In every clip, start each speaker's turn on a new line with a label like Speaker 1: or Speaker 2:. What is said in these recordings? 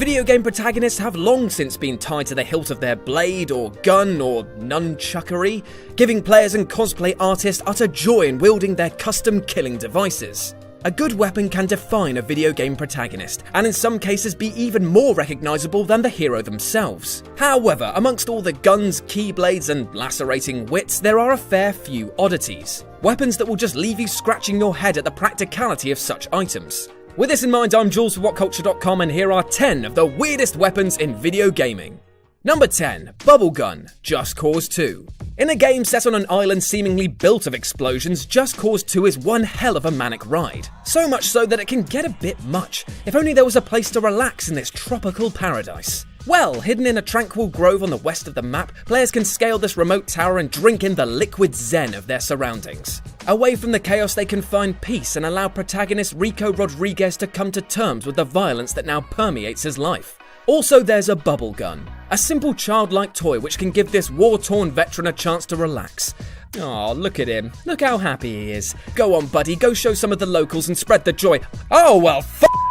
Speaker 1: Video game protagonists have long since been tied to the hilt of their blade or gun or nunchuckery, giving players and cosplay artists utter joy in wielding their custom killing devices. A good weapon can define a video game protagonist, and in some cases be even more recognizable than the hero themselves. However, amongst all the guns, keyblades, and lacerating wits, there are a fair few oddities. Weapons that will just leave you scratching your head at the practicality of such items. With this in mind, I'm Jules for WhatCulture.com, and here are 10 of the weirdest weapons in video gaming. Number 10. Bubble Gun, Just Cause 2. In a game set on an island seemingly built of explosions, Just Cause 2 is one hell of a manic ride. So much so that it can get a bit much, if only there was a place to relax in this tropical paradise. Well, hidden in a tranquil grove on the west of the map, players can scale this remote tower and drink in the liquid zen of their surroundings. Away from the chaos, they can find peace and allow protagonist Rico Rodriguez to come to terms with the violence that now permeates his life. Also, there's a bubble gun, a simple childlike toy which can give this war-torn veteran a chance to relax. Aw, look at him. Look how happy he is. Go on, buddy, go show some of the locals and spread the joy. Oh, well,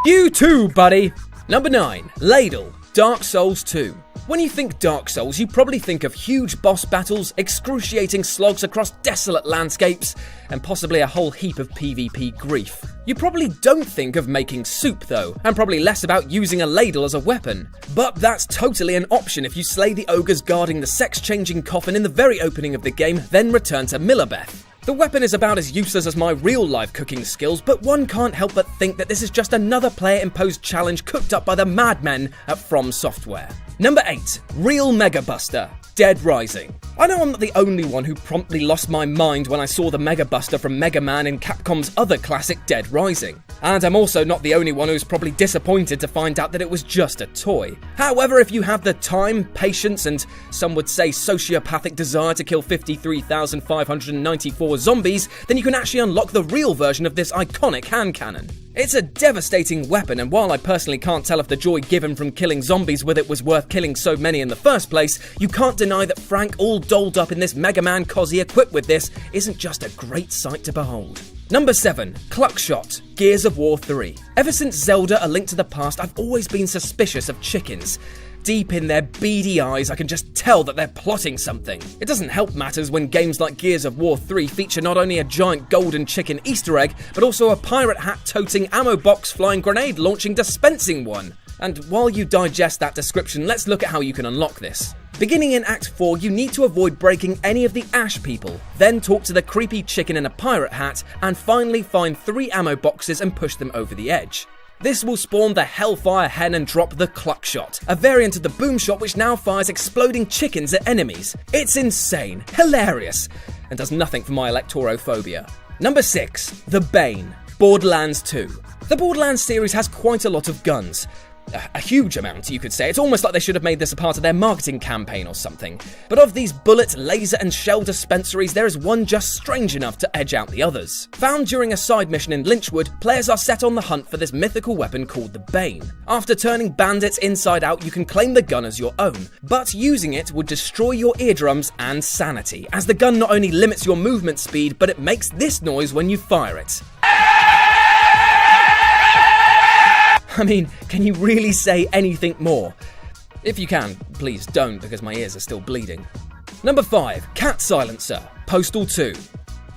Speaker 1: you too, buddy. Number 9. Ladle, Dark Souls 2. When you think Dark Souls, you probably think of huge boss battles, excruciating slogs across desolate landscapes, and possibly a whole heap of PvP grief. You probably don't think of making soup though, and probably less about using a ladle as a weapon. But that's totally an option if you slay the ogres guarding the sex-changing coffin in the very opening of the game, then return to Millabeth. The weapon is about as useless as my real-life cooking skills, but one can't help but think that this is just another player-imposed challenge cooked up by the madmen at From Software. Number 8. Real Mega Buster, Dead Rising. I know I'm not the only one who promptly lost my mind when I saw the Mega Buster from Mega Man in Capcom's other classic Dead Rising. And I'm also not the only one who's probably disappointed to find out that it was just a toy. However, if you have the time, patience, and some would say sociopathic desire to kill 53,594 zombies, then you can actually unlock the real version of this iconic hand cannon. It's a devastating weapon, and while I personally can't tell if the joy given from killing zombies with it was worth killing so many in the first place, you can't deny that Frank, all dolled up in this Mega Man cozy equipped with this, isn't just a great sight to behold. Number 7. Cluckshot, Gears of War 3. Ever since Zelda: A Link to the Past, I've always been suspicious of chickens. Deep in their beady eyes, I can just tell that they're plotting something. It doesn't help matters when games like Gears of War 3 feature not only a giant golden chicken Easter egg, but also a pirate hat-toting, ammo box flying, grenade launching, dispensing one. And while you digest that description, let's look at how you can unlock this. Beginning in Act 4, you need to avoid breaking any of the Ash people, then talk to the creepy chicken in a pirate hat, and finally find 3 ammo boxes and push them over the edge. This will spawn the Hellfire Hen and drop the Cluckshot, a variant of the Boomshot which now fires exploding chickens at enemies. It's insane, hilarious, and does nothing for my electorophobia. Number 6. The Bane, Borderlands 2. The Borderlands series has quite a lot of guns. A huge amount, you could say. It's almost like they should have made this a part of their marketing campaign or something. But of these bullet, laser, and shell dispensaries, there is one just strange enough to edge out the others. Found during a side mission in Lynchwood, players are set on the hunt for this mythical weapon called the Bane. After turning bandits inside out, you can claim the gun as your own, but using it would destroy your eardrums and sanity, as the gun not only limits your movement speed, but it makes this noise when you fire it. I mean, can you really say anything more? If you can, please don't, because my ears are still bleeding. Number 5. Cat Silencer, Postal 2.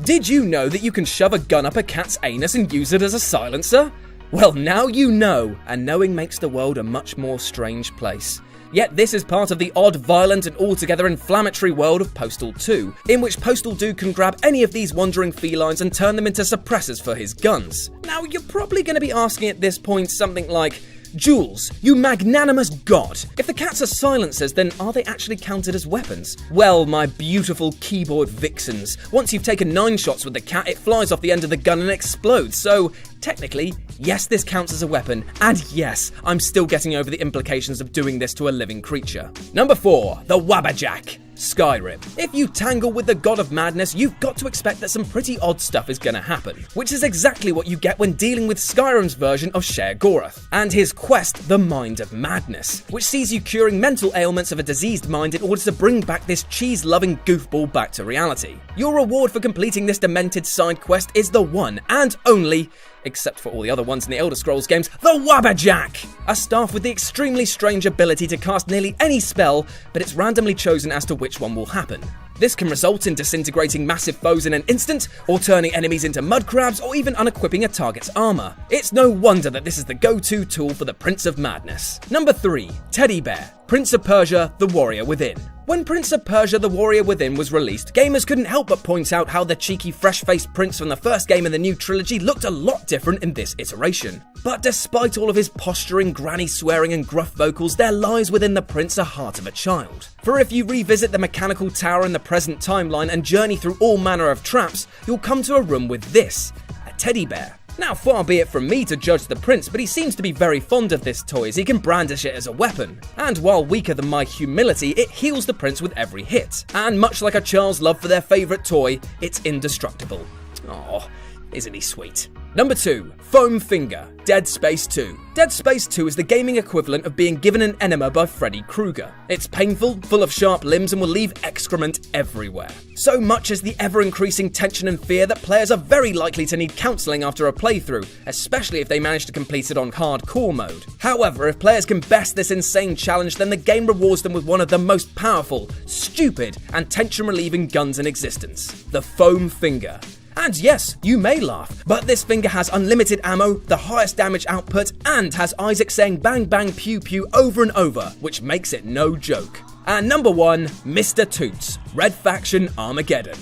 Speaker 1: Did you know that you can shove a gun up a cat's anus and use it as a silencer? Well, now you know, and knowing makes the world a much more strange place. Yet this is part of the odd, violent, and altogether inflammatory world of Postal 2, in which Postal Dude can grab any of these wandering felines and turn them into suppressors for his guns. Now, you're probably going to be asking at this point something like, Jules, you magnanimous god, if the cats are silencers, then are they actually counted as weapons? Well, my beautiful keyboard vixens, once you've taken 9 shots with the cat, it flies off the end of the gun and explodes, so technically, yes, this counts as a weapon, and yes, I'm still getting over the implications of doing this to a living creature. Number 4. The Wabbajack, Skyrim. If you tangle with the God of Madness, you've got to expect that some pretty odd stuff is gonna happen, which is exactly what you get when dealing with Skyrim's version of Sheogorath, and his quest, the Mind of Madness, which sees you curing mental ailments of a diseased mind in order to bring back this cheese-loving goofball back to reality. Your reward for completing this demented side quest is the one and only except for all the other ones in the Elder Scrolls games, the Wabbajack! A staff with the extremely strange ability to cast nearly any spell, but it's randomly chosen as to which one will happen. This can result in disintegrating massive foes in an instant, or turning enemies into mud crabs, or even unequipping a target's armor. It's no wonder that this is the go-to tool for the Prince of Madness. Number 3. Teddy Bear, Prince of Persia: The Warrior Within. When Prince of Persia: The Warrior Within was released, gamers couldn't help but point out how the cheeky, fresh-faced prince from the first game in the new trilogy looked a lot different in this iteration. But despite all of his posturing, granny swearing and gruff vocals, there lies within the prince a heart of a child. For if you revisit the mechanical tower in the present timeline and journey through all manner of traps, you'll come to a room with this: a teddy bear. Now, far be it from me to judge the prince, but he seems to be very fond of this toy as he can brandish it as a weapon. And while weaker than my humility, it heals the prince with every hit. And much like a child's love for their favourite toy, it's indestructible. Aw, isn't he sweet? Number 2. Foam Finger, Dead Space 2. Dead Space 2 is the gaming equivalent of being given an enema by Freddy Krueger. It's painful, full of sharp limbs, and will leave excrement everywhere. So much is the ever-increasing tension and fear that players are very likely to need counselling after a playthrough, especially if they manage to complete it on hardcore mode. However, if players can best this insane challenge, then the game rewards them with one of the most powerful, stupid, and tension-relieving guns in existence: the Foam Finger. And yes, you may laugh, but this finger has unlimited ammo, the highest damage output, and has Isaac saying bang bang pew pew over and over, which makes it no joke. And number 1, Mr. Toots, Red Faction Armageddon.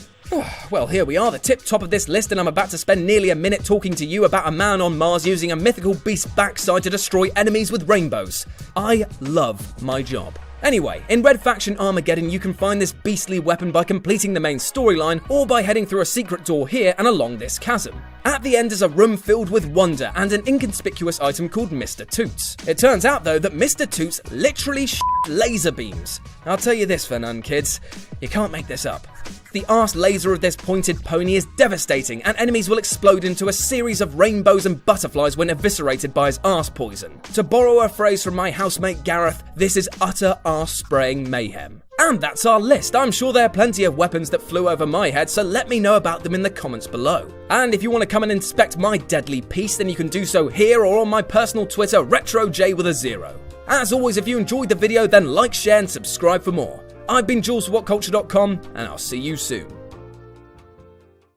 Speaker 1: Well, here we are, the tip top of this list, and I'm about to spend nearly a minute talking to you about a man on Mars using a mythical beast's backside to destroy enemies with rainbows. I love my job. Anyway, in Red Faction Armageddon, you can find this beastly weapon by completing the main storyline, or by heading through a secret door here and along this chasm. At the end is a room filled with wonder and an inconspicuous item called Mr. Toots. It turns out though that Mr. Toots literally laser beams. I'll tell you this for none, kids, you can't make this up. The arse laser of this pointed pony is devastating, and enemies will explode into a series of rainbows and butterflies when eviscerated by his arse poison. To borrow a phrase from my housemate Gareth, this is utter arse-spraying mayhem. And that's our list. I'm sure there are plenty of weapons that flew over my head, so let me know about them in the comments below. And if you want to come and inspect my deadly piece, then you can do so here or on my personal Twitter, RetroJ with a 0. As always, if you enjoyed the video, then like, share and subscribe for more. I've been Jules for WhatCulture.com, and I'll see you soon.